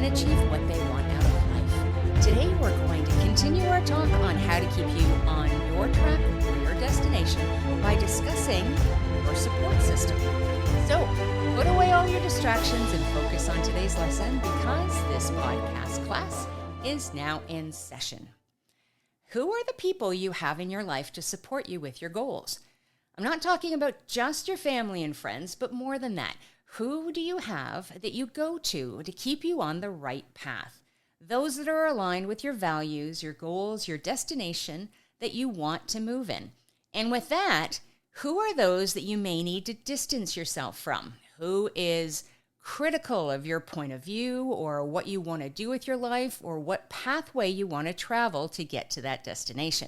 achieve what they want out of life. Today we're going to continue our talk on how to keep you on your track for your destination by discussing your support system. So, put away all your distractions and focus on today's lesson because this podcast class is now in session. Who are the people you have in your life to support you with your goals? I'm not talking about just your family and friends, but more than that. Who do you have that you go to keep you on the right path? Those that are aligned with your values, your goals, your destination that you want to move in. And with that, who are those that you may need to distance yourself from? Who is critical of your point of view or what you want to do with your life or what pathway you want to travel to get to that destination?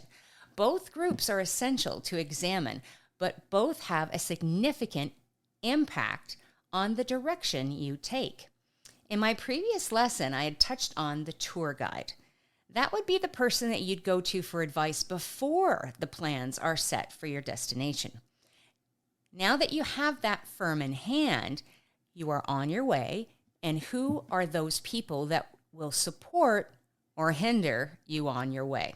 Both groups are essential to examine, but both have a significant impact on the direction you take. In my previous lesson, I had touched on the tour guide. That would be the person that you'd go to for advice before the plans are set for your destination. Now that you have that firm in hand, you are on your way, and who are those people that will support or hinder you on your way?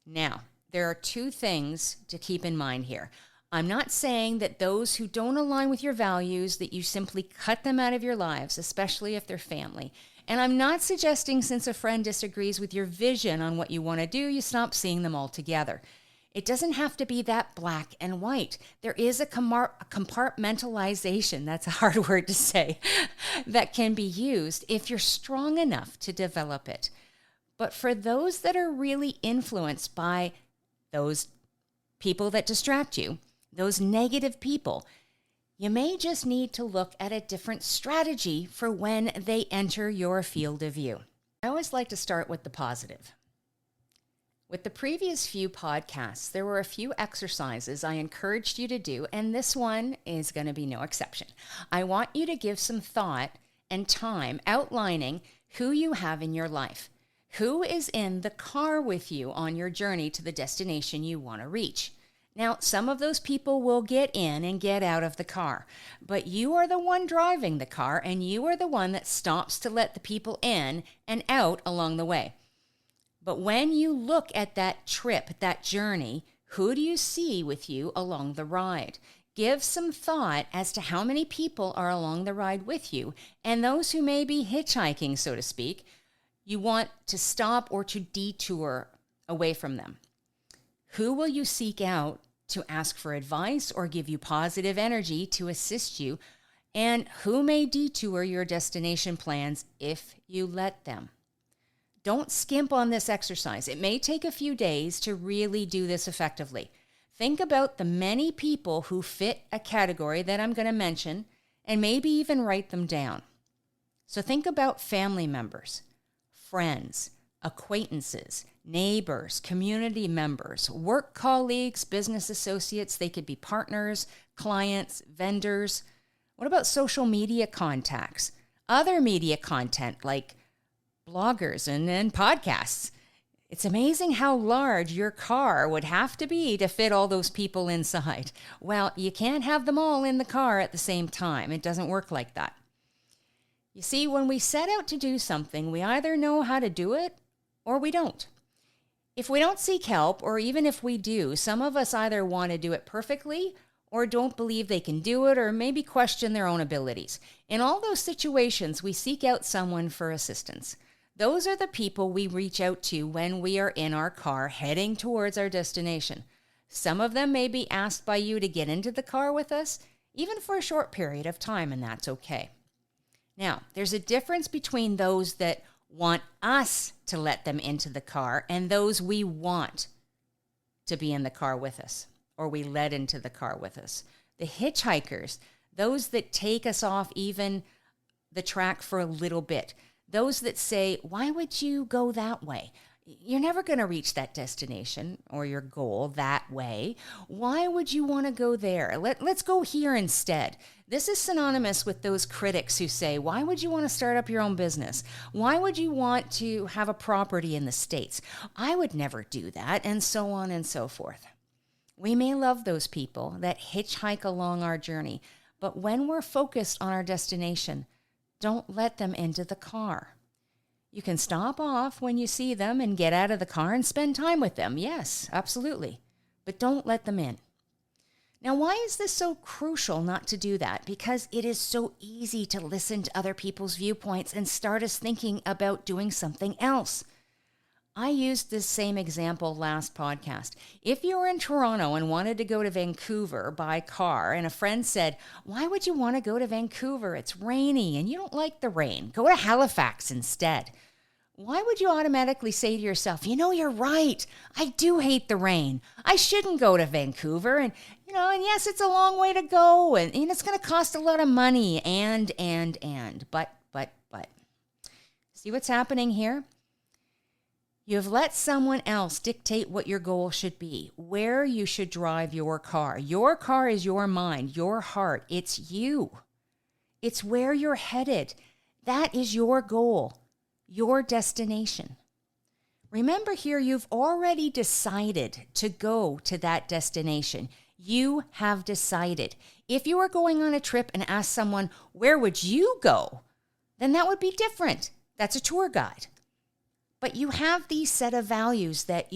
Now, there are two things to keep in mind here. I'm not saying that those who don't align with your values, that you simply cut them out of your lives, especially if they're family. And I'm not suggesting since a friend disagrees with your vision on what you want to do, you stop seeing them altogether. It doesn't have to be that black and white. There is a compartmentalization, that's a hard word to say, that can be used if you're strong enough to develop it. But for those that are really influenced by those people that distract you, those negative people, you may just need to look at a different strategy for when they enter your field of view. I always like to start with the positive. With the previous few podcasts, there were a few exercises I encouraged you to do, and this one is going to be no exception. I want you to give some thought and time outlining who you have in your life. Who is in the car with you on your journey to the destination you want to reach? Now, some of those people will get in and get out of the car, but you are the one driving the car, and you are the one that stops to let the people in and out along the way. But when you look at that trip, that journey, who do you see with you along the ride? Give some thought as to how many people are along the ride with you, and those who may be hitchhiking, so to speak, you want to stop or to detour away from them. Who will you seek out to ask for advice or give you positive energy to assist you? And who may detour your destination plans if you let them? Don't skimp on this exercise. It may take a few days to really do this effectively. Think about the many people who fit a category that I'm going to mention and maybe even write them down. So think about family members, friends, acquaintances, neighbors, community members, work colleagues, business associates. They could be partners, clients, vendors. What about social media contacts? Other media content like bloggers and podcasts. It's amazing how large your car would have to be to fit all those people inside. Well, you can't have them all in the car at the same time. It doesn't work like that. You see, when we set out to do something, we either know how to do it or we don't. If we don't seek help, or even if we do, some of us either want to do it perfectly or don't believe they can do it or maybe question their own abilities. In all those situations, we seek out someone for assistance. Those are the people we reach out to when we are in our car heading towards our destination. Some of them may be asked by you to get into the car with us, even for a short period of time, and that's okay. Now, there's a difference between those that want us to let them into the car and those we want to be in the car with us or we let into the car with us. The hitchhikers, those that take us off even the track for a little bit, those that say, why would you go that way? You're never going to reach that destination or your goal that way. Why would you want to go there? Let's go here instead. This is synonymous with those critics who say, why would you want to start up your own business? Why would you want to have a property in the States? I would never do that, and so on and so forth. We may love those people that hitchhike along our journey, but when we're focused on our destination, don't let them into the car. You can stop off when you see them and get out of the car and spend time with them. Yes, absolutely. But don't let them in. Now, why is this so crucial not to do that? Because it is so easy to listen to other people's viewpoints and start us thinking about doing something else. I used this same example last podcast. If you were in Toronto and wanted to go to Vancouver by car, and a friend said, "Why would you want to go to Vancouver? It's rainy and you don't like the rain. Go to Halifax instead." Why would you automatically say to yourself, "You're right. I do hate the rain. I shouldn't go to Vancouver. And yes, it's a long way to go. And it's going to cost a lot of money. But. See what's happening here? You've let someone else dictate what your goal should be, where you should drive your car. Your car is your mind, your heart. It's you. It's where you're headed. That is your goal, your destination. Remember here, you've already decided to go to that destination. You have decided. If you were going on a trip and asked someone, "Where would you go?" then that would be different. That's a tour guide. But you have these set of values that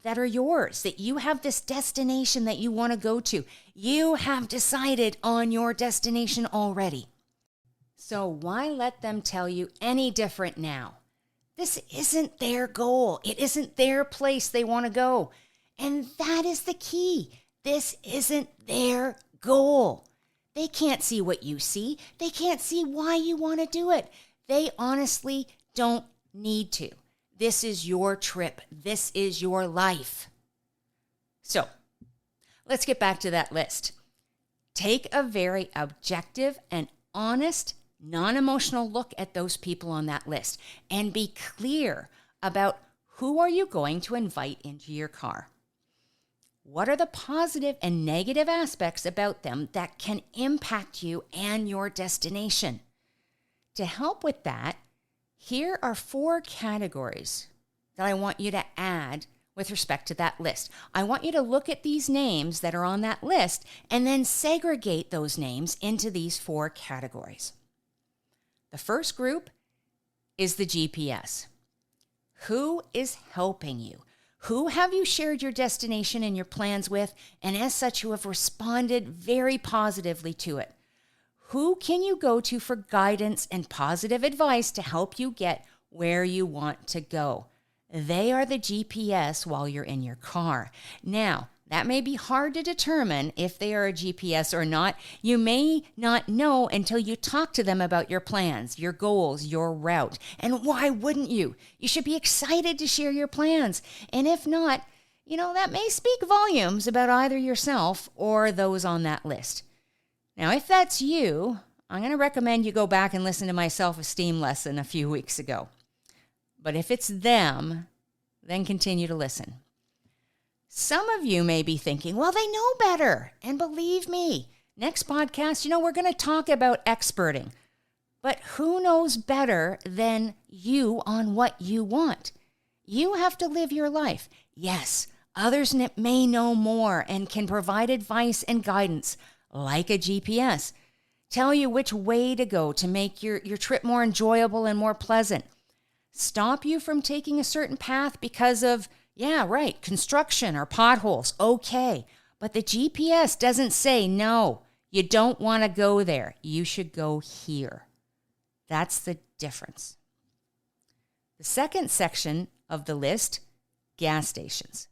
are yours, that you have this destination that you want to go to. You have decided on your destination already. So why let them tell you any different now? This isn't their goal. It isn't their place they want to go. And that is the key. This isn't their goal. They can't see what you see. They can't see why you want to do it. They honestly don't need to. This is your trip. This is your life. So let's get back to that list. Take a very objective and honest, non-emotional look at those people on that list and be clear about who are you going to invite into your car. What are the positive and negative aspects about them that can impact you and your destination? To help with that, here are 4 categories that I want you to add with respect to that list. I want you to look at these names that are on that list and then segregate those names into these 4 categories. The first group is the GPS. Who is helping you? Who have you shared your destination and your plans with, and as such, who have responded very positively to it? Who can you go to for guidance and positive advice to help you get where you want to go? They are the GPS while you're in your car. Now, that may be hard to determine if they are a GPS or not. You may not know until you talk to them about your plans, your goals, your route. And why wouldn't you? You should be excited to share your plans. And if not, that may speak volumes about either yourself or those on that list. Now, if that's you, I'm going to recommend you go back and listen to my self-esteem lesson a few weeks ago. But if it's them, then continue to listen. Some of you may be thinking, well, they know better. And believe me, next podcast, we're going to talk about experting. But who knows better than you on what you want? You have to live your life. Yes, others may know more and can provide advice and guidance, like a GPS. Tell you which way to go to make your trip more enjoyable and more pleasant. Stop you from taking a certain path because of, construction or potholes. Okay, but the GPS doesn't say, no, you don't want to go there. You should go here. That's the difference. The second section of the list, gas stations.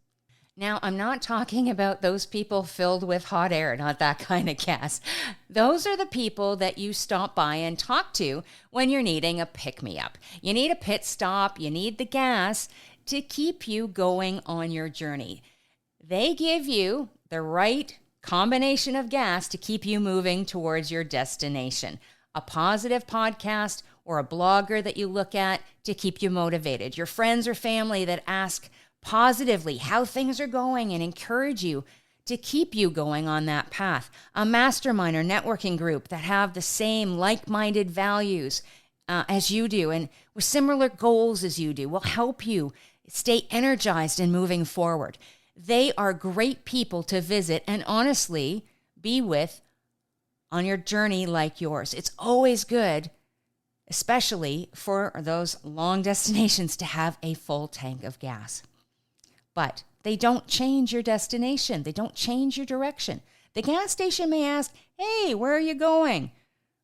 Now, I'm not talking about those people filled with hot air, not that kind of gas. Those are the people that you stop by and talk to when you're needing a pick-me-up. You need a pit stop, you need the gas to keep you going on your journey. They give you the right combination of gas to keep you moving towards your destination. A positive podcast or a blogger that you look at to keep you motivated. Your friends or family that ask positively how things are going and encourage you to keep you going on that path. A mastermind or networking group that have the same like-minded values as you do and with similar goals as you do will help you stay energized and moving forward. They are great people to visit and honestly be with on your journey like yours. It's always good especially for those long destinations to have a full tank of gas. But they don't change your destination. They don't change your direction. The gas station may ask, hey, where are you going?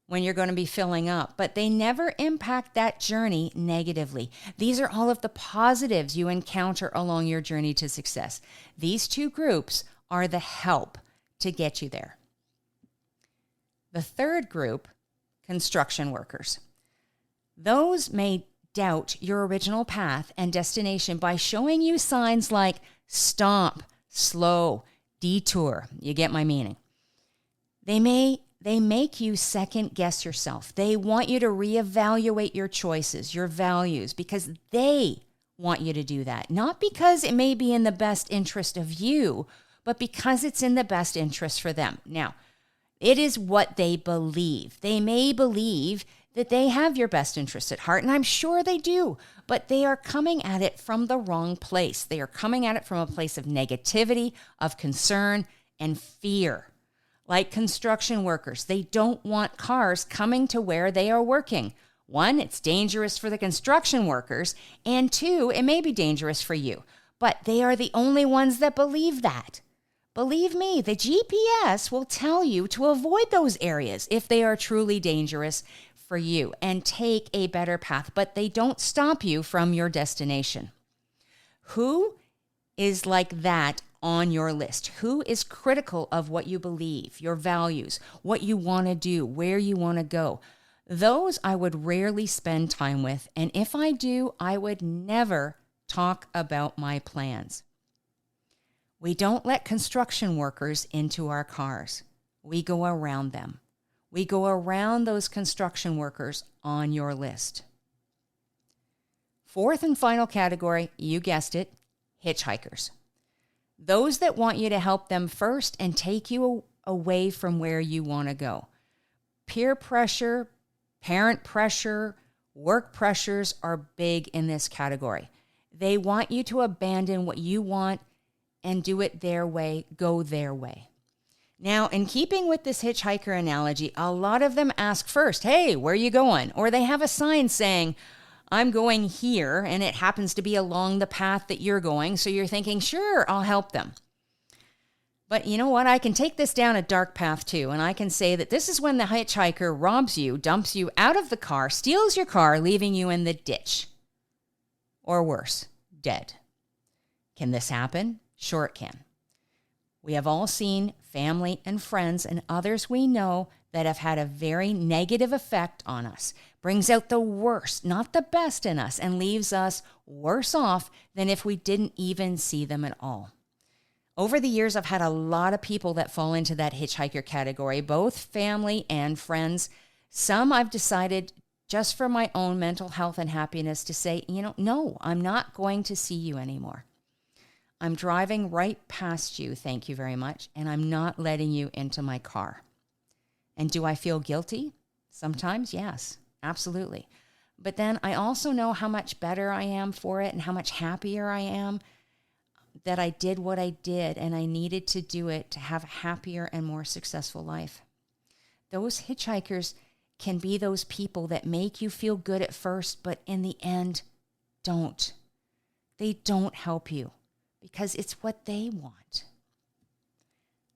When you're going to be filling up, but they never impact that journey negatively. These are all of the positives you encounter along your journey to success. These two groups are the help to get you there. The third group, construction workers. Those may doubt your original path and destination by showing you signs like stop, slow, detour. You get my meaning. They make you second guess yourself. They want you to reevaluate your choices, your values, because they want you to do that. Not because it may be in the best interest of you, but because it's in the best interest for them. Now, it is what they believe. They may believe that they have your best interest at heart, and I'm sure they do, but they are coming at it from the wrong place. They are coming at it from a place of negativity, of concern, and fear. Like construction workers, they don't want cars coming to where they are working. One, it's dangerous for the construction workers, and two, it may be dangerous for you. But they are the only ones that believe that. Believe me, the GPS will tell you to avoid those areas if they are truly dangerous for you and take a better path, but they don't stop you from your destination. Who is like that on your list? Who is critical of what you believe, your values, what you want to do, where you want to go? Those I would rarely spend time with, and if I do, I would never talk about my plans. We don't let construction workers into our cars. We go around them. We go around those construction workers on your list. Fourth and final category, you guessed it, hitchhikers. Those that want you to help them first and take you away from where you want to go. Peer pressure, parent pressure, work pressures are big in this category. They want you to abandon what you want and do it their way, go their way. Now, in keeping with this hitchhiker analogy, a lot of them ask first, hey, where are you going? Or they have a sign saying, I'm going here, and it happens to be along the path that you're going, so you're thinking, sure, I'll help them. But you know what? I can take this down a dark path too, and I can say that this is when the hitchhiker robs you, dumps you out of the car, steals your car, leaving you in the ditch. Or worse, dead. Can this happen? Sure it can. We have all seen family and friends and others we know that have had a very negative effect on us, brings out the worst, not the best in us, and leaves us worse off than if we didn't even see them at all. Over the years, I've had a lot of people that fall into that hitchhiker category, both family and friends. Some I've decided just for my own mental health and happiness to say, no, I'm not going to see you anymore. I'm driving right past you, thank you very much, and I'm not letting you into my car. And do I feel guilty? Sometimes, yes, absolutely. But then I also know how much better I am for it and how much happier I am that I did what I did and I needed to do it to have a happier and more successful life. Those hitchhikers can be those people that make you feel good at first, but in the end, don't. They don't help you. Because it's what they want.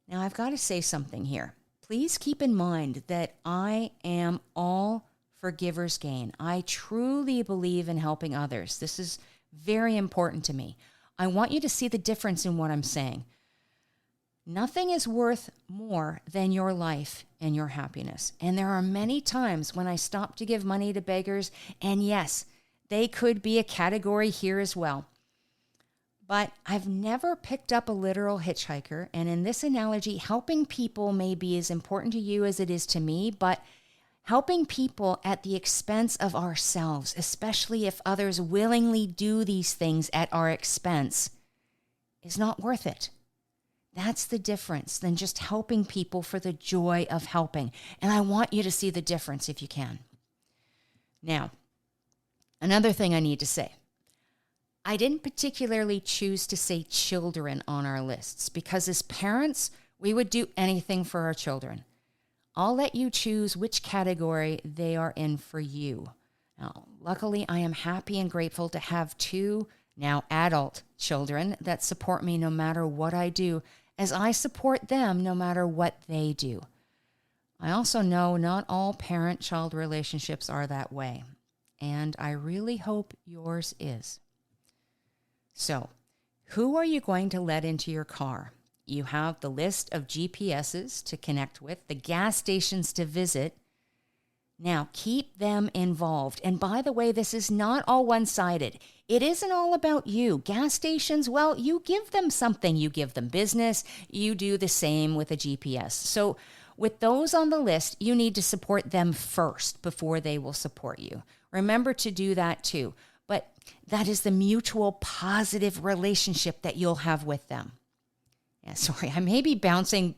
Now, I've got to say something here. Please keep in mind that I am all for giver's gain. I truly believe in helping others. This is very important to me. I want you to see the difference in what I'm saying. Nothing is worth more than your life and your happiness. And there are many times when I stop to give money to beggars, and yes, they could be a category here as well. But I've never picked up a literal hitchhiker, and in this analogy, helping people may be as important to you as it is to me, but helping people at the expense of ourselves, especially if others willingly do these things at our expense, is not worth it. That's the difference than just helping people for the joy of helping. And I want you to see the difference if you can. Now, another thing I need to say. I didn't particularly choose to say children on our lists because as parents, we would do anything for our children. I'll let you choose which category they are in for you. Now, luckily, I am happy and grateful to have 2 now adult children that support me no matter what I do, as I support them no matter what they do. I also know not all parent-child relationships are that way, and I really hope yours is. So, who are you going to let into your car? You have the list of GPSs to connect with, the gas stations to visit. Now, keep them involved. And by the way, this is not all one-sided. It isn't all about you. Gas stations, well, you give them something. You give them business. You do the same with a GPS. So with those on the list, you need to support them first before they will support you. Remember to do that too. But that is the mutual positive relationship that you'll have with them. Yeah, sorry, I may be bouncing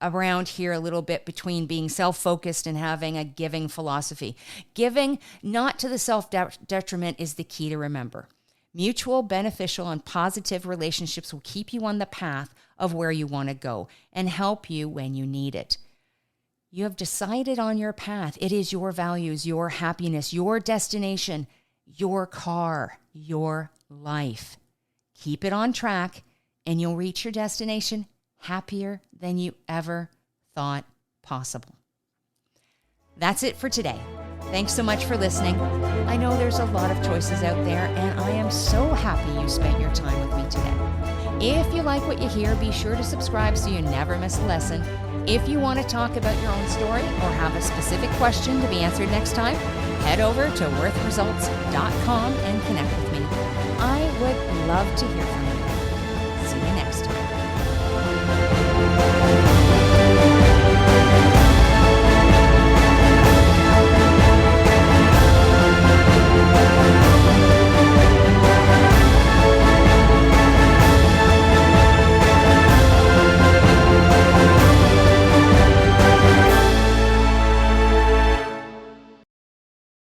around here a little bit between being self-focused and having a giving philosophy. Giving, not to the self-detriment, is the key to remember. Mutual, beneficial, and positive relationships will keep you on the path of where you want to go and help you when you need it. You have decided on your path. It is your values, your happiness, your destination, your car, your life. Keep it on track, and you'll reach your destination happier than you ever thought possible. That's it for today. Thanks so much for listening. I know there's a lot of choices out there, and I am so happy you spent your time with me today. If you like what you hear, be sure to subscribe so you never miss a lesson. If you want to talk about your own story or have a specific question to be answered next time, head over to WORTHResults.com and connect with me. I would love to hear from you. See you next time.